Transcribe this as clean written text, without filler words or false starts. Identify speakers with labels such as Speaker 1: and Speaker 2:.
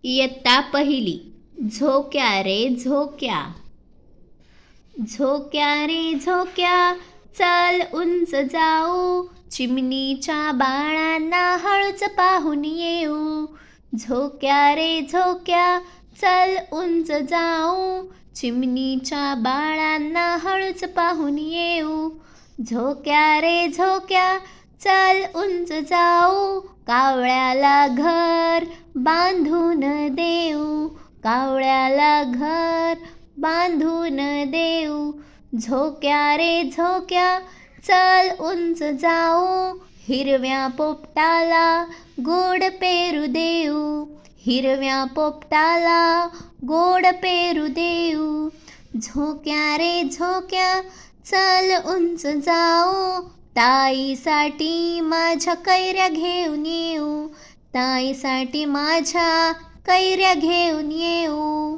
Speaker 1: इयत्ता पहिली. झोक्या रे झोक्या. झोक्या रे झोक्या, चल उंच जाऊ, चिमणीच्या बाळांना हळूच पाहून येऊ. झोक्या रे झोक्या, चल उंच जाऊ, चिमणीच्या बाळांना हळूच पाहून येऊ. झोक्या रे झोक्या, चल उंच जाऊ, कावळ्याला घर बांधून देऊ. कावळ्याला घर बांधून देऊ. झोक्या रे झोक्या, चल उंच जाऊ, हिरव्या पोपटाला गोड पेरू देऊ. हिरव्या पोपटाला गोड पेरू देऊ. झोक्या रे झोक्या, चल उंच जाऊ, ताईसाठी माझ्या कैऱ्या घेऊन येऊ. ताईसाठी माझ्या कैऱ्या घेऊन येऊ.